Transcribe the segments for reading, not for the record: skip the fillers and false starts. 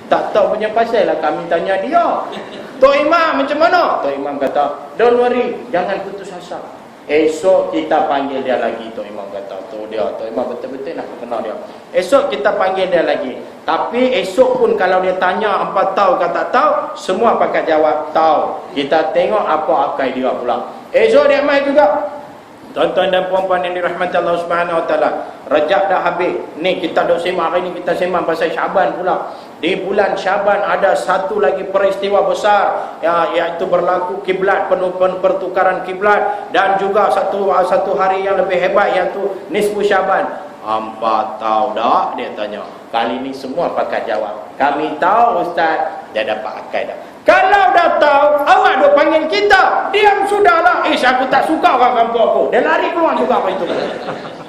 Tak tahu punya pasal lah, kami tanya dia. Tok Imam macam mana? Tok Imam kata, don't worry, jangan putus asa. Esok kita panggil dia lagi. Tok Imam kata, tu dia, Tok Imam betul-betul nak kenal dia. Esok kita panggil dia lagi. Tapi esok pun kalau dia tanya apa tahu ke tak tahu, semua pakai jawab tahu. Kita tengok apa akai dia pula. Esok dia mai juga. Tuan-tuan dan puan-puan yang dirahmati Allah Subhanahu Wa Taala, Rajab dah habis. Ni kita dah sembang, hari ni kita sembang pasal Syaban pula. Di bulan Syaban ada satu lagi peristiwa besar, iaitu berlaku kiblat, pertukaran kiblat, dan juga satu hari yang lebih hebat, iaitu nisfu Syaban. Hampa tahu tak? Dia tanya. Kali ni semua pakai jawab. Kami tahu Ustaz. Dia dapat akai dah. Kalau dah tahu, awak dah panggil kita. Diam sudahlah. Aku tak suka orang kampung aku. Dia lari keluar juga apa itu.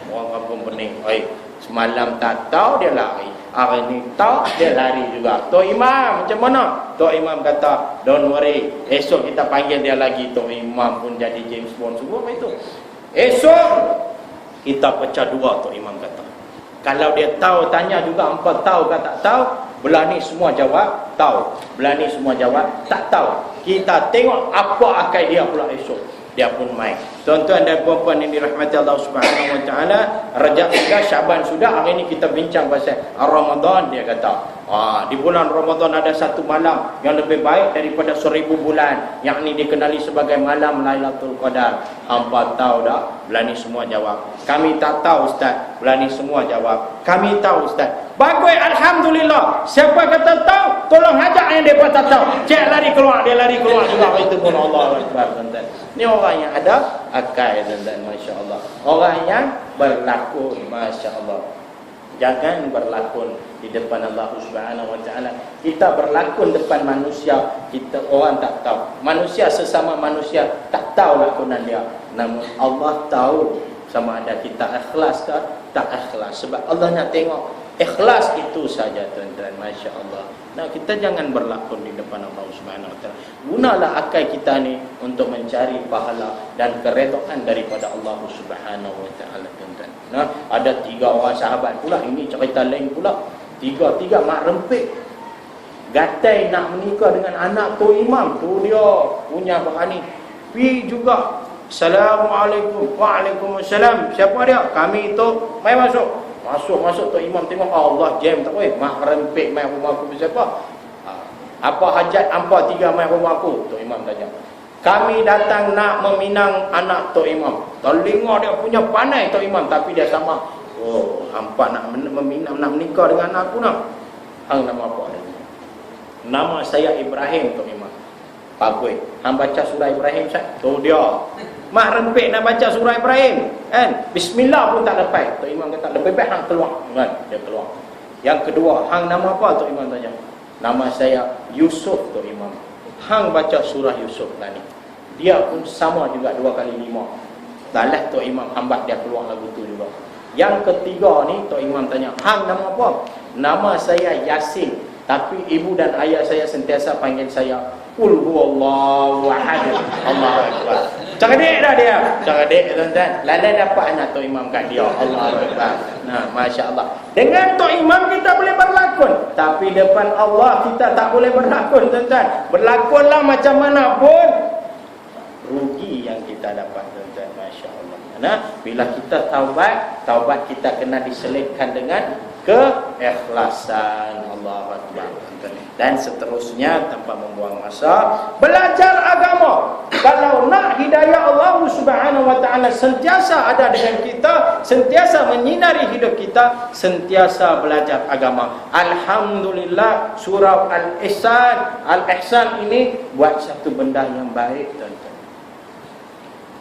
Orang kampung pening. Semalam tak tahu dia lari. Hari ni tahu dia lari juga. Tok Imam macam mana? Tok Imam kata, don't worry. Esok kita panggil dia lagi. Tok Imam pun jadi James Bond semua apa itu. Esok kita pecah dua. Tok Imam kata. Kalau dia tahu, tanya juga hampa tahu ke tak tahu. Belah ni semua jawab tahu. Belah ni semua jawab tak tahu. Kita tengok apa akai dia pula esok. Dia pun main. Tuan-tuan dan puan-puan yang dirahmati Allah Subhanahu Wa Taala, Rajab sudah, Syaban sudah. Hari ini kita bincang pasal Ramadan. Dia kata, di bulan Ramadan ada satu malam yang lebih baik daripada 1000 bulan, yakni dikenali sebagai malam Lailatul Qadar. Hampa tahu tak? Belah ni semua jawab. Kami tak tahu Ustaz. Belah ni semua jawab. Kami tahu Ustaz. Bagus, alhamdulillah. Siapa kata tahu, tolong ajak yang depa tak tahu. Cek lari keluar, dia lari keluar juga. Itu pun Allah Akbar, tuan-tuan. Ni orang yang ada akal, tuan-tuan, masya-Allah. Orang yang berlakon, masya-Allah. Jangan berlakon di depan Allah Subhanahu Wa Taala. Kita berlakon depan manusia, kita orang tak tahu. Manusia sesama manusia tak tahu lakonan dia. Namun Allah tahu sama ada kita ikhlas ke tak ikhlas. Sebab Allah nak tengok ikhlas itu saja, tuan-tuan, masya-Allah. Nah, kita jangan berlakon di depan Allah Subhanahu Wa Taala. Gunalah akal kita ni untuk mencari pahala dan keredaan daripada Allah Subhanahu Wa Taala, tuan-tuan. Nah, ada 3 orang sahabat pula, ini cerita lain pula. Tiga mak rempit gatai nak menikah dengan anak tu imam. Tu dia punya berani. Pi juga. Assalamualaikum. Waalaikumsalam. Siapa dia? Kami tu. Mai masuk. Masuk tu imam tengok Allah jam tak oi. Mak rempit mai rumah aku siapa? Apa hajat hampa 3 mai rumah aku? Tu imam tanya. Kami datang nak meminang anak Tok Imam. Telinga dia punya pandai Tok Imam, tapi dia sama. Oh, hampa nak meminang, nak menikah dengan aku nak. Hang nama apa dia? Nama saya Ibrahim Tok Imam. Bagus. Hang baca surah Ibrahim Ustaz. Tu dia. Mak rempik nak baca surah Ibrahim, kan? Bismillah pun tak dapat. Tok Imam kata lebih baik hang keluar, kan? Dia keluar. Yang kedua, hang nama apa? Tok Imam tanya. Nama saya Yusuf Tok Imam. Hang baca surah Yusuf tadi. Dia pun sama juga 2 kali 5. Dalam Tok Imam hambat dia keluar lagu tu juga. Yang ketiga ni Tok Imam tanya, hang nama apa? Nama saya Yasin, tapi ibu dan ayah saya sentiasa panggil saya Qul huwallahu ahad. Allahu akbar. Cerdik dah dia. Cerdik, tuan-tuan. Lalu dapat anak Tok Imam kat dia. Allahu akbar. Nah, masya-Allah. Dengan Tok Imam kita boleh berlakon, tapi depan Allah kita tak boleh berlakon, tuan-tuan. Berlakonlah macam mana pun, rugi yang kita dapat, tuan-tuan, masya-Allah. Nah, bila kita taubat kita kena diselipkan dengan keikhlasan. Allahu akbar. Dan seterusnya tanpa membuang masa, belajar agama. Kalau nak hidayah Allah Subhanahu Wa Taala sentiasa ada dengan kita, sentiasa menyinari hidup kita, sentiasa belajar agama. Alhamdulillah, surah Al-Ihsan ini buat satu benda yang baik, tuan-tuan.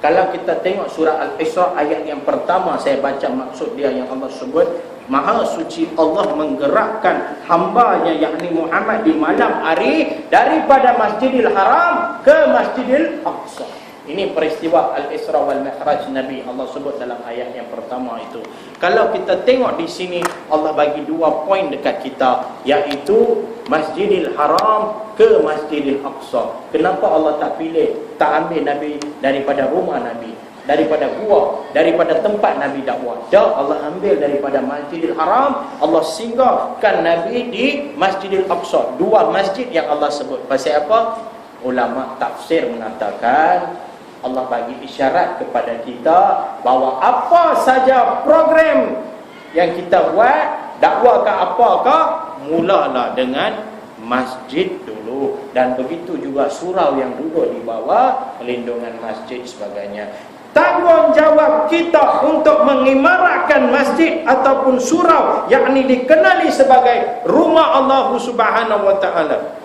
Kalau kita tengok surah Al-Isra ayat yang pertama, saya baca maksud dia yang Allah sebut, Maha suci Allah menggerakkan hambanya yakni Muhammad di malam hari daripada Masjidil Haram ke Masjidil Aqsa. Ini peristiwa Al-Isra wal Mi'raj Nabi Allah sebut dalam ayat yang pertama itu. Kalau kita tengok di sini, Allah bagi 2 poin dekat kita, iaitu Masjidil Haram ke Masjidil Aqsa. Kenapa Allah tak pilih, tak ambil Nabi daripada rumah Nabi? daripada gua, daripada tempat Nabi dakwah. Dah, Allah ambil daripada Masjidil Haram, Allah singgahkan Nabi di Masjidil Aqsa. Dua masjid yang Allah sebut. Pasal apa? Ulama tafsir mengatakan Allah bagi isyarat kepada kita bahawa apa saja program yang kita buat, dakwah ke apakah, mulalah dengan masjid dulu. Dan begitu juga surau yang duduk di bawah pelindungan masjid sebagainya. Tanggungjawab kita untuk mengimarahkan masjid ataupun surau, yakni dikenali sebagai rumah Allah Subhanahu wa taala.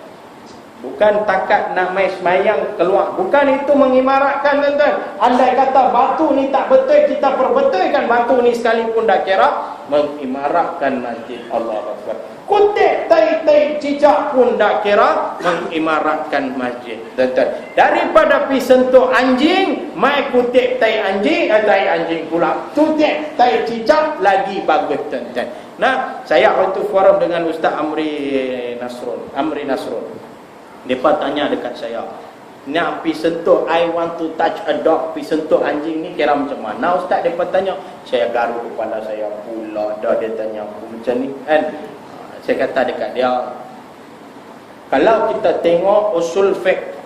Bukan takat nak main semayang keluar. Bukan itu mengimarahkan, tuan-tuan. Andai kata batu ni tak betul, kita perbetulkan batu ni sekalipun dah kira mengimarahkan masjid Allah Akbar. Kutip tai-tai cicak pun dah kira mengimarahkan masjid, tuan-tuan. Daripada pi sentuh anjing, mai kutip tai anjing, tai anjing pula. Kutip tai cicak lagi bagus, tuan-tuan. Nah, saya waktu forum dengan Ustaz Amri Nasrul. Mereka tanya dekat saya, nak pergi sentuh, I want to touch a dog, pergi sentuh anjing ni kira macam mana Ustaz? Mereka tanya. Saya garuk kepala saya pula dah, dia tanya aku macam ni kan. Saya kata dekat dia, kalau kita tengok usul fiqh,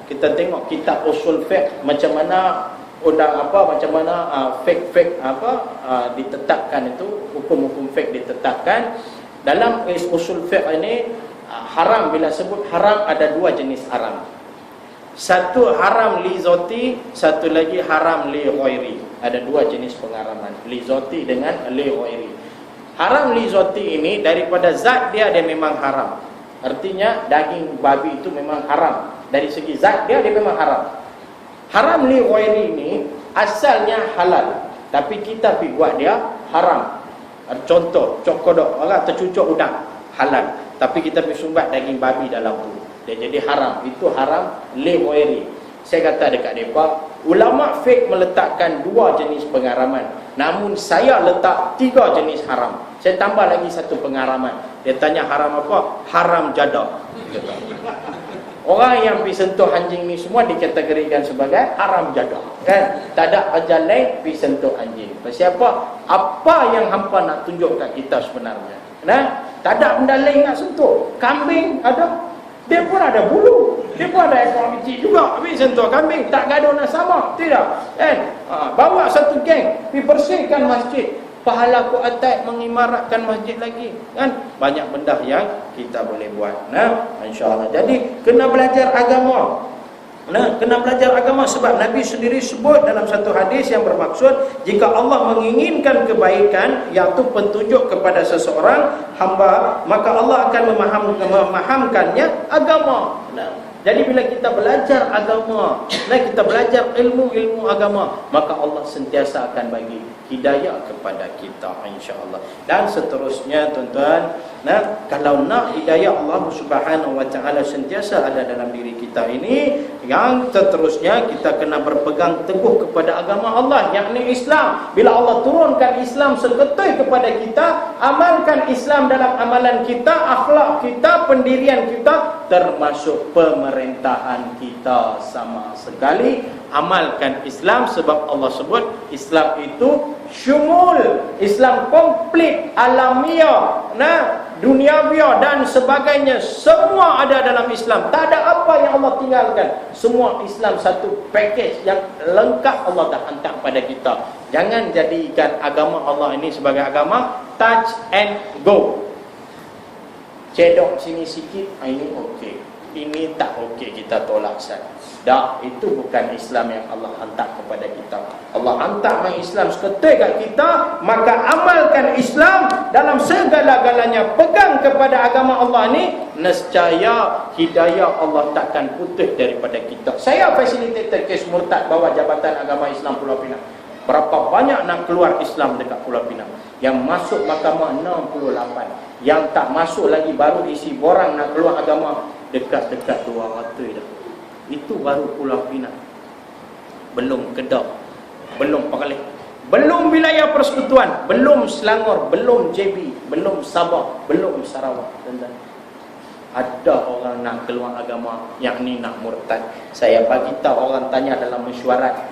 kita tengok kitab usul fiqh, macam mana macam mana fiqh ditetapkan itu, hukum-hukum fiqh ditetapkan. Dalam usul fiqh ini, haram, bila sebut haram ada dua jenis haram. Satu haram li zati, satu lagi haram li ghairi. Ada dua jenis pengharaman, li zati dengan li ghairi. Haram li zati ini daripada zat dia memang haram. Artinya daging babi itu memang haram. Dari segi zat dia memang haram. Haram li ghairi ini asalnya halal, tapi kita pergi buat dia haram. Contoh, cokodok, orang tercucuk udang, halal, tapi kita pergi sumbat daging babi dalam tu, dia jadi haram. Itu haram li ghairi. Saya kata dekat mereka, ulama fiqh meletakkan dua jenis pengharaman, namun saya letak tiga jenis haram. Saya tambah lagi satu pengharaman. Dia tanya haram apa? Haram jadah. Orang yang pergi sentuh anjing ni semua dikategorikan sebagai haram jadah, kan? Tak ada ajal lain pergi sentuh anjing. Pasal apa? Apa yang hampa nak tunjuk kat kita sebenarnya? Nah, tak ada benda lain nak sentuh. Kambing ada, dia pun ada bulu, dia pun ada ekor kecil juga. Habis sentuh kambing, tak gaduh nak sama, tidak kan? Bawa satu geng pergi bersihkan masjid, pahala ku atas mengimarahkan masjid lagi, kan? Banyak benda yang kita boleh buat. Nah, insya-Allah. Jadi kena belajar agama. Nah, kena belajar agama sebab Nabi sendiri sebut dalam satu hadis yang bermaksud, jika Allah menginginkan kebaikan, iaitu petunjuk kepada seseorang hamba, maka Allah akan memahamkannya agama. Nah, jadi bila kita belajar agama, kita belajar ilmu-ilmu agama, maka Allah sentiasa akan bagi hidayah kepada kita, insya-Allah. Dan seterusnya, tuan-tuan, kalau nak hidayah Allah Subhanahu wa taala sentiasa ada dalam diri kita ini, yang seterusnya kita kena berpegang teguh kepada agama Allah, yakni Islam. Bila Allah turunkan Islam seketui kepada kita, amalkan Islam dalam amalan kita, akhlak kita, pendirian kita, termasuk pemerintahan kita sama sekali. Amalkan Islam sebab Allah sebut Islam itu syumul, Islam komplit, alamiah, duniawiah dan sebagainya, semua ada dalam Islam. Tak ada apa yang Allah tinggalkan. Semua Islam satu package yang lengkap Allah dah hantar pada kita. Jangan jadikan agama Allah ini sebagai agama touch and go. Cedok sini sikit, ini okey, ini tak okey, kita tolak saja. Dah, itu bukan Islam yang Allah hantar kepada kita. Allah hantar Islam seketui kat kita, maka amalkan Islam dalam segala-galanya. Pegang kepada agama Allah ni, nescaya hidayah Allah takkan putus daripada kita. Saya fasilitator kes murtad bawah Jabatan Agama Islam Pulau Pinang. Berapa banyak nak keluar Islam dekat Pulau Pinang? Yang masuk mahkamah 68. Yang tak masuk lagi baru isi borang nak keluar agama dekat-dekat 200 dah. Itu baru Pulau Pinang. Belum Kedah, belum Perlis, belum wilayah persekutuan, belum Selangor, belum JB, belum Sabah, belum Sarawak. Dan ada orang nak keluar agama, yakni nak murtad. Saya bagi tahu, orang tanya dalam mesyuarat,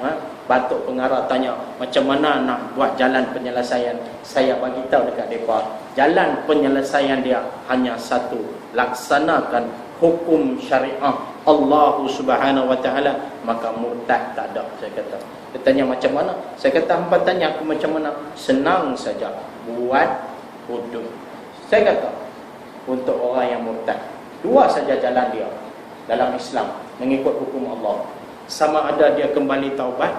Batuk pengarah tanya, macam mana nak buat jalan penyelesaian? Saya bagi tahu dekat mereka, jalan penyelesaian dia hanya satu, laksanakan hukum syariah Allah Subhanahu wa taala, maka murtad tak ada. Saya kata, dia tanya macam mana? Saya kata, hangpa tanya aku macam mana? Senang saja, buat hudud. Saya kata, untuk orang yang murtad, dua saja jalan dia dalam Islam mengikut hukum Allah. Sama ada dia kembali taubat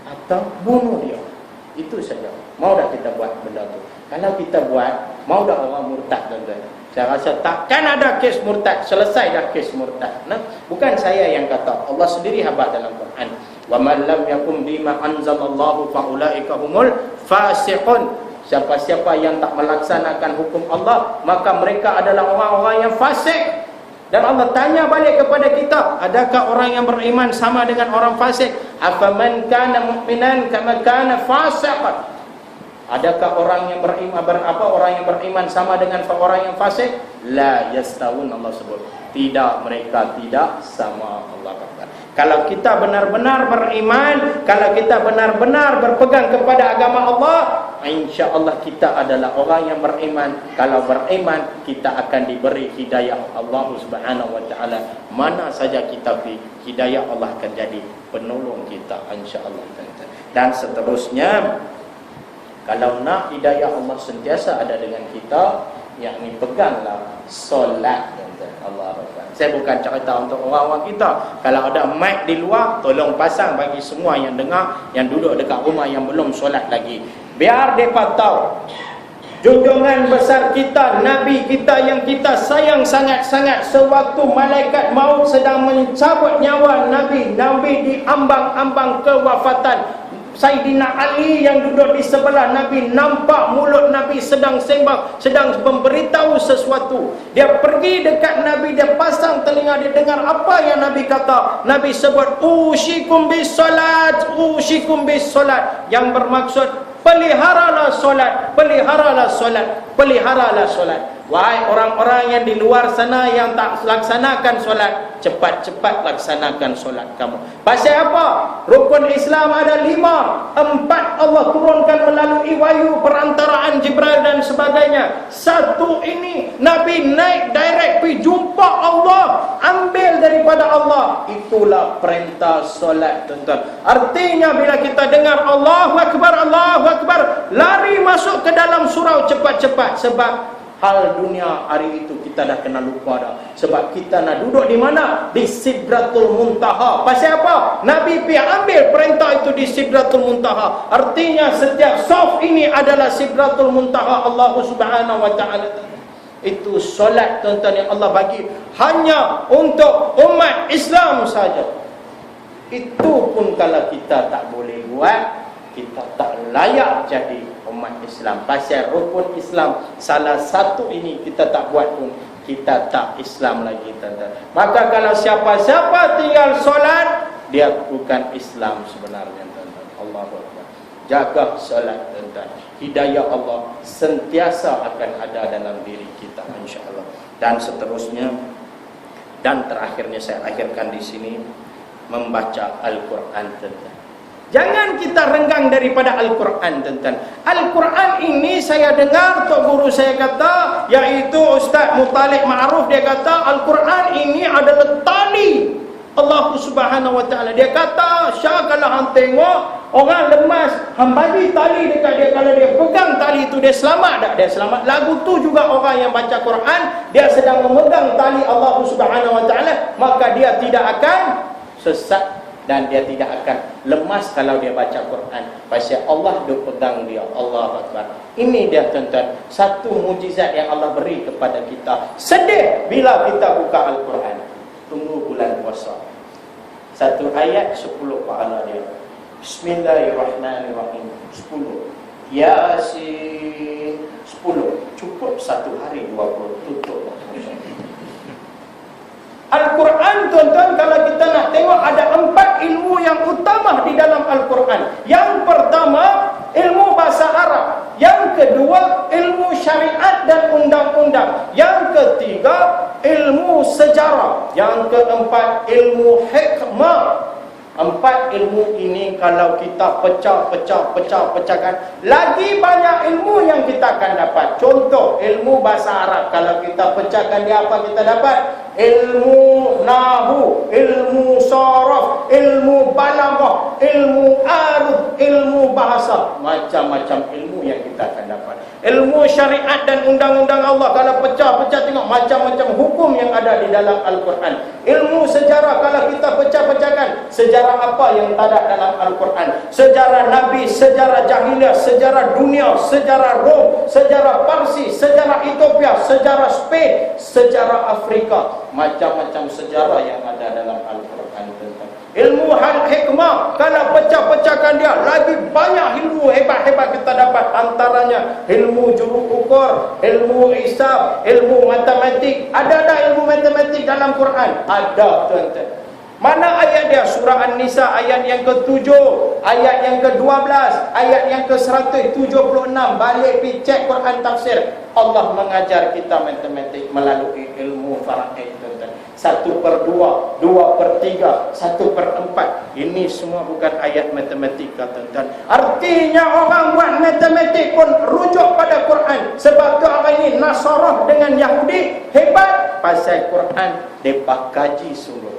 atau bunuh dia. Itu saja. Mau tak kita buat benda tu? Kalau kita buat, mau tak orang murtad, tuan-tuan? Saya rasa takkan ada kes murtad. Selesai dah kes murtad. Nah, bukan saya yang kata, Allah sendiri habaq dalam Quran. Wa man lam yakum bima anzalallahu fa ulaika humul fasiqun. Siapa-siapa yang tak melaksanakan hukum Allah, maka mereka adalah orang-orang yang fasik. Dan Allah tanya balik kepada kita, adakah orang yang beriman sama dengan orang fasik? Afaman kana mu'minan kama kana fasiqan. Adakah orang yang beriman orang yang beriman sama dengan orang yang fasik? La yastawun, Allah sebut. Tidak, mereka tidak sama. Allah kata. Kalau kita benar-benar beriman, kalau kita benar-benar berpegang kepada agama Allah, insya-Allah kita adalah orang yang beriman. Kalau beriman, kita akan diberi hidayah Allah Subhanahu wa taala. Mana saja kita pergi, hidayah Allah akan jadi penolong kita, insya-Allah. Dan seterusnya, kalau nak hidayah Allah sentiasa ada dengan kita, yakni peganglah solat. Allah Akbar. Saya bukan cerita untuk orang-orang kita. Kalau ada mic di luar, tolong pasang bagi semua yang dengar, yang duduk dekat rumah yang belum solat lagi. Biar mereka tahu junjungan besar kita, Nabi kita yang kita sayang sangat-sangat, sewaktu malaikat maut sedang mencabut nyawa Nabi diambang-ambang kewafatan, Sayyidina Ali yang duduk di sebelah Nabi nampak mulut Nabi sedang sembang, sedang memberitahu sesuatu. Dia pergi dekat Nabi, dia pasang telinga, dia dengar apa yang Nabi kata. Nabi sebut usyikum bis salat, usyikum bis salat, yang bermaksud peliharalah solat, peliharalah solat, peliharalah solat. Wahai orang-orang yang di luar sana yang tak laksanakan solat, cepat-cepat laksanakan solat kamu. Pasal apa? Rukun Islam ada 5. 4 Allah turunkan melalui wahyu perantaraan Jibril dan sebagainya. 1 ini Nabi naik direct pergi jumpa Allah, ambil daripada Allah. Itulah perintah solat, tuan-tuan. Artinya bila kita dengar Allahu Akbar, Allahu Akbar, lari masuk ke dalam surau cepat-cepat. Sebab hal dunia hari itu kita dah kena lupa dah. Sebab kita nak duduk di mana? Di Sidratul Muntaha. Pasal apa? Nabi pergi ambil perintah itu di Sidratul Muntaha. Artinya setiap saf ini adalah Sidratul Muntaha Allah Subhanahu wa taala. Itu solat, tuan-tuan, yang Allah bagi hanya untuk umat Islam saja. Itu pun kalau kita tak boleh buat, kita tak layak jadi umat Islam. Pasal rukun Islam salah satu ini kita tak buat pun, kita tak Islam lagi, tuan-tuan. Maka kalau siapa-siapa tinggal solat, dia bukan Islam sebenarnya, tuan-tuan. Allahu Akbar. Jaga solat, tuan-tuan. Hidayah Allah sentiasa akan ada dalam diri kita, insya-Allah. Dan seterusnya, dan terakhirnya saya akhirkan di sini, membaca Al-Quran, tuan-tuan. Jangan kita renggang daripada Al-Quran, tuan-tuan. Al-Quran ini saya dengar tok guru saya kata, iaitu Ustaz Muttalib Ma'ruf, dia kata Al-Quran ini adalah tali Allah Subhanahu wa taala. Dia kata, Syah, kalau hang tengok orang lemas, hang bagi tali dekat dia, kalau dia pegang tali itu, dia selamat tak? Dia selamat. Lagu tu juga orang yang baca Quran, dia sedang memegang tali Allah Subhanahu wa taala, maka dia tidak akan sesat dan dia tidak akan lemas kalau dia baca Quran. Pasal Allah dia pegang dia. Allah Akbar. Ini dia, tuan-tuan, satu mujizat yang Allah beri kepada kita. Sedih bila kita buka Al-Quran. Tunggu bulan puasa. Satu ayat 10 pahala dia. Bismillahirrahmanirrahim. 10. Yasin 10. Cukup satu hari 20. Tutup. Al-Quran, tuan-tuan, kalau kita nak tengok, ada 4 ilmu yang utama di dalam Al-Quran. Yang pertama, ilmu bahasa Arab. Yang kedua, ilmu syariat dan undang-undang. Yang ketiga, ilmu sejarah. Yang keempat, ilmu hikmah. Empat ilmu ini kalau kita pecahkan, lagi banyak ilmu yang kita akan dapat. Contoh, ilmu bahasa Arab. Kalau kita pecahkan dia, apa kita dapat? Ilmu nahu, ilmu sorof, ilmu balaghah, ilmu arud, ilmu bahasa. Macam-macam ilmu yang kita akan dapat. Ilmu syariat dan undang-undang Allah, kalau pecah-pecah tengok macam-macam hukum yang ada di dalam Al-Quran. Ilmu sejarah, kalau kita pecah-pecahkan, sejarah apa yang tak ada dalam Al-Quran. Sejarah Nabi, sejarah jahiliah, sejarah dunia, sejarah Rom, sejarah Parsi, sejarah Ethiopia, sejarah Spain, sejarah Afrika. Macam-macam sejarah yang ada dalam Al-Quran tentang ilmu hikmah. Kalau pecah-pecahkan dia, lagi banyak ilmu hebat-hebat kita dapat. Antaranya ilmu juruk ukur, ilmu hisab, ilmu matematik. Ada tak ilmu matematik dalam Quran? Ada, tuan-tuan. Mana ayat dia? Surah An-Nisa ayat yang ke-7, ayat yang ke-12, ayat yang ke-176. Balik pergi cek Quran tafsir. Allah mengajar kita matematik melalui ilmu faraid, tuan-tuan. 1/2, 2/3, 1/4. Ini semua bukan ayat matematika, tuan-tuan. Artinya orang buat matematik pun rujuk pada Quran. Sebab tu orang ini Nasarah dengan Yahudi hebat pasal Quran depa kaji sungguh.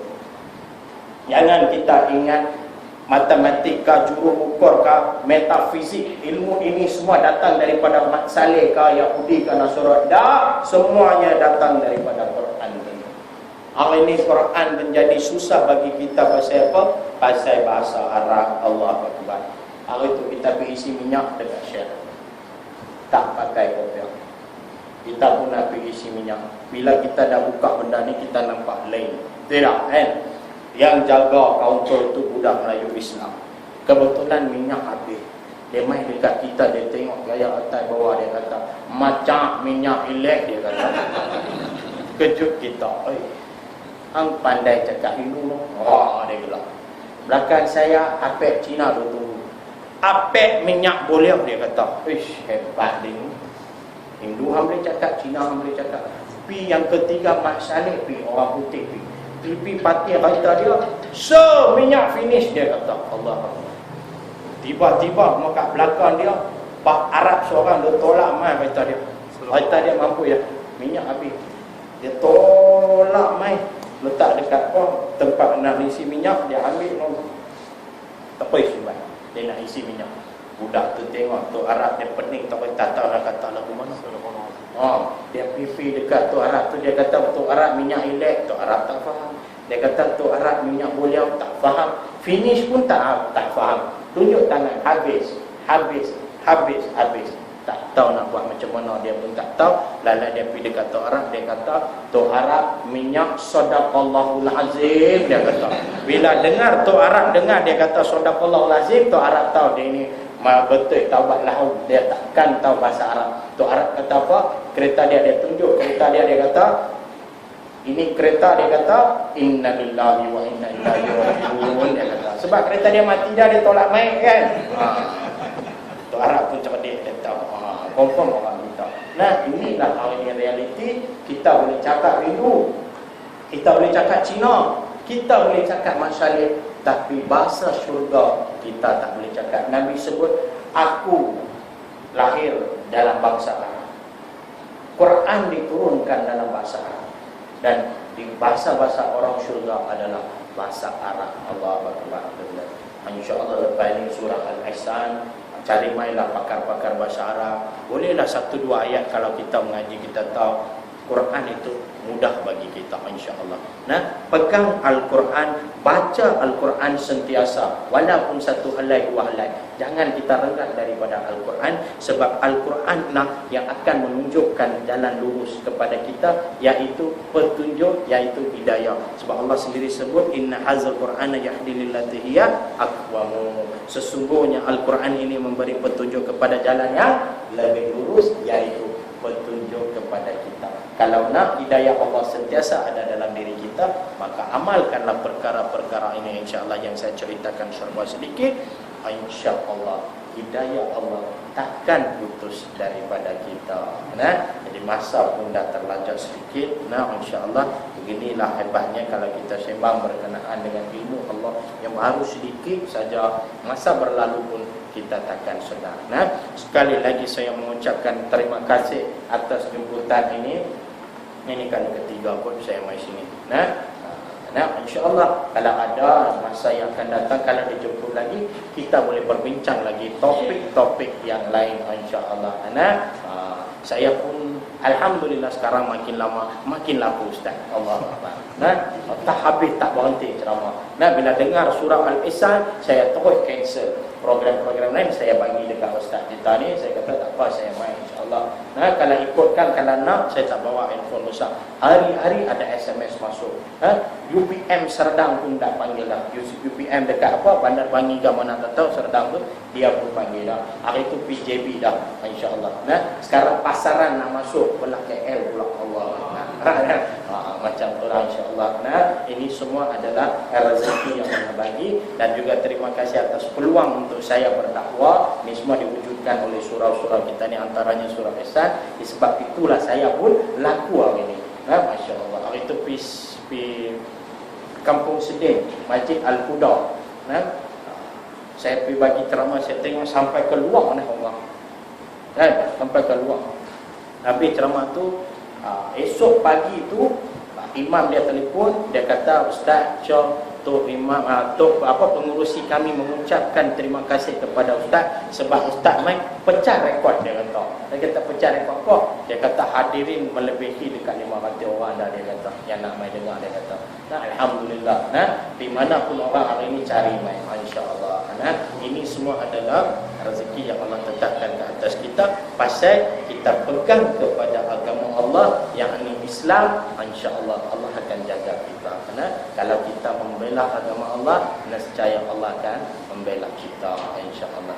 Jangan kita ingat matematika, juruk-ukur ke, metafizik, ilmu ini semua datang daripada Mat Saleh ke, Yahudi ke, Nasrani. Dah, semuanya datang daripada Quran. Hari ini Quran menjadi susah bagi kita pasal apa? Pasal bahasa Arab. Allah Akbar. Hari itu kita pergi isi minyak dekat Syekh, tak pakai kopiah. Kita pun nak pergi isi minyak. Bila kita dah buka benda ni, kita nampak lain. Tidak kan? Yang jaga kaunter tu budak Melayu Islam. Kebetulan minyak habis. Dia main dekat kita, dia tengok gaya atas bawah, dia kata, macam minyak elek, dia kata. Kejut kita. Hang pandai cakap Hindu. Oh, dia gelap. Belakang saya, apek Cina tu tunggu. Apek minyak boleh, dia kata. Ish, hebat dia. Hindu hang boleh cakap, Cina hang boleh cakap. Pi yang ketiga, Mat Saleh pi, orang putih pi. Pipi pati baita dia, so minyak finish, dia kata. Allah. Tiba-tiba kat belakang dia, Pak Arab seorang, dia tolak mai baita dia. Baita dia mampu ya, minyak habis. Dia tolak mai, letak dekat tempat nak isi minyak, dia ambil nombor. Tak apa isi mai, dia nak isi minyak. Budak tu tengok tu Arab, dia pening, tak tahu nak kata lagu mana. Dia pipi dekat tu Arab tu, dia kata tu Arab minyak elek, tu Arab tak faham. Dia kata tu Arab minyak boliau, tak faham. Finish pun tak faham. Tunjuk tangan, habis. Tak tahu nak buat macam mana, dia pun tak tahu. Lalu dia pergi dekat tu Arab, dia kata tu Arab minyak sadaqallahul azim, dia kata. Bila dengar tu Arab dengar dia kata sadaqallahul azim, tu Arab tahu dia ni betul taubat lahu, dia takkan tahu bahasa Arab. Tu Arab kata apa? Kereta dia tunjuk kereta dia kata ini kereta, dia kata inna lillahi wa inna ilaihi raji'un, dia kata. Sebab kereta dia mati dah, dia tolak mai kan. Tu Arab pun cerdik, dia tahu. Confirm orang kita. Nah, inilah hari ini realiti. Kita boleh cakap Hindu, kita boleh cakap Cina, kita boleh cakap Masyalik, tapi bahasa syurga kita tak boleh cakap. Nabi sebut, aku lahir dalam bangsa Arab. Quran diturunkan dalam bahasa Arab. Dan di bahasa-bahasa orang syurga adalah bahasa Arab. Allah Akbar. InsyaAllah lepas ini surah Al-Ihsan, cari mainlah pakar-pakar bahasa Arab. Bolehlah 1-2 ayat kalau kita mengaji, kita tahu. Quran itu mudah bagi kita, insya-Allah. Nah, pegang Al-Quran, baca Al-Quran sentiasa, walaupun satu helai dua helai. Jangan kita rengah daripada Al-Quran, sebab Al-Quran lah yang akan menunjukkan jalan lurus kepada kita, yaitu petunjuk, yaitu hidayah. Sebab Allah sendiri sebut, inna hazal Qur'ana yahdi lillati hiya aqwamu. Sesungguhnya Al-Quran ini memberi petunjuk kepada jalan yang lebih lurus, yaitu petunjuk kepada kita. Kalau nak hidayah Allah sentiasa ada dalam diri kita, maka amalkanlah perkara-perkara ini, insya-Allah yang saya ceritakan serba sedikit. InsyaAllah hidayah Allah takkan putus daripada kita. Nah, jadi masa pun dah terlanjur sedikit. Nah, insya-Allah beginilah hebatnya kalau kita sembang berkenaan dengan ilmu Allah yang baru sedikit saja masa berlalu pun kita takkan sedar. Nah, sekali lagi saya mengucapkan terima kasih atas jemputan ini. Ini kali ketiga pun saya mai sini. Nah, insya-Allah kalau ada masa yang akan datang, kalau dijemput lagi, kita boleh berbincang lagi topik-topik yang lain insya-Allah. Nah, saya pun alhamdulillah sekarang makin lama makin laku Ustaz. Allahuakbar. Nah, tak habis tak berhenti ceramah. Nah, bila dengar surah Al-Insan, saya terus cancel program-program lain, saya bagi dekat Ustaz kita ni. Saya kata tak apa, saya main insya-Allah. Nah, kalau ikutkan, kalau nak, saya tak bawa handphone besar. Hari-hari ada SMS masuk. UPM Serdang pun dah panggil dah. UPM dekat apa, Bandar Bangi ke mana tak tahu, Serdang tu dia pun panggil dah. Hari tu PJB dah insya-Allah. Nah, sekarang pasaran nak masuk belah KL pula. Allah. Macam tu lah insya-Allah. Nah, ini semua adalah rezeki yang Allah bagi, dan juga terima kasih atas peluang untuk saya berdakwah. Ini semua diwujudkan oleh surau-surau kita ni, antaranya surau Ihsan. Sebab itulah saya pun laku hari ini. Masya-Allah. Hari itu pergi Kampung Sedin, Masjid Al-Huda. Saya pergi bagi ceramah, saya tengok sampai keluar ni Allah. Sampai keluar. Habis ceramah tu, esok pagi tu imam dia telefon, dia kata, Ustaz, Tok Imam, pengurusi kami mengucapkan terima kasih kepada Ustaz sebab Ustaz main pecah rekod. Dia kata pecah rekod apa? Dia kata hadirin melebihi dekat 500 orang dah, dia kata, yang nak main dengar. Dia kata, nah, alhamdulillah. Nah, di mana pun orang hari ini cari main, insya-Allah. Nah, ini semua adalah rezeki yang Allah tetapkan ke atas kita pasal kita pegang kepada agama Allah, yakni Islam. Insya-Allah Allah akan jaga kita. Karena kalau kita membela agama Allah, nescaya Allah akan membela kita insya-Allah.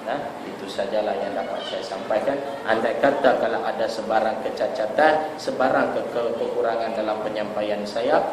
Nah, itu sajalah yang dapat saya sampaikan. Andai kata kalau ada sebarang kecacatan, sebarang kekurangan dalam penyampaian saya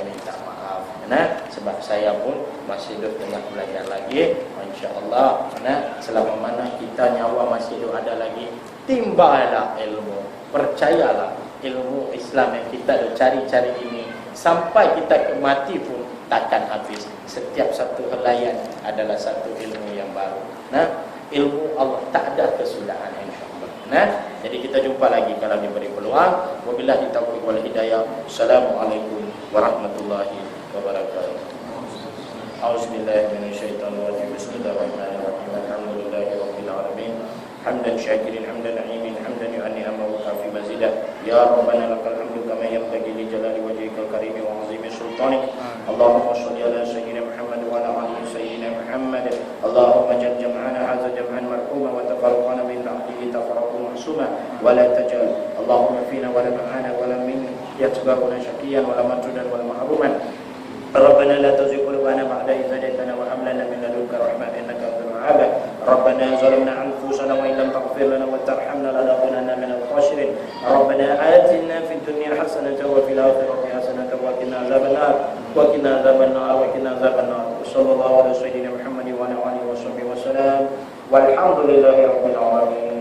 minta maaf. Nah, sebab saya pun masih hidup tengah belajar lagi insya-Allah. Nah, selama mana kita nyawa masih hidup ada lagi, timbalah ilmu. Percayalah, ilmu Islam yang kita cari-cari ini sampai kita ke mati pun takkan habis. Setiap satu helaian adalah satu ilmu yang baru. Nah, ilmu Allah tak ada kesudahan insya-Allah. Nah, jadi kita jumpa lagi kalau diberi peluang. Wabillahi taufiq wal hidayah. Assalamualaikum warahmatullahi wabarakatuh. A'udzubillahi minasyaitonir rajim. Bismillahirrahmanirrahim. Alhamdulillahirabbil alamin. Hamdan syakirin, hamdan na'imin, hamdan yu'anni'ama wa kafi mazidah. Ya Rabbana lakal hamdu kama yanbaghi li jalali wajhikal karimi wa 'azimi sultanik. Allahumma shalli ala sayyidina Muhammad wa ala ali sayyidina Muhammad. Allahumma jal jam'ana hadza jam'an marhuma wa tafarraqana min ba'dihi tafarraqan ma'suma wa la tajal Allahumma fina wa la ma'ana wa la min yatba'una syaqiyan wa la matrudan wa la mahruman. Rabbana la tuzigh qulubana ba'da idh hadaytana wa hab lana min ladunka rahmatan innaka antal wahhab. Rabbana zalamna anfusana wa illam taghfir lana wa tarhamna lanakunanna minal khasirin. Rabbana atina fid dunya hasanatan wa fil akhirati hasanatan wa qina azabannar wa qina azabannar wa qina azabannar. Sallallahu alaihi wa sallam Muhammad wa ala alihi wa sahbihi wa sallam. Walhamdulillahirabbil alamin.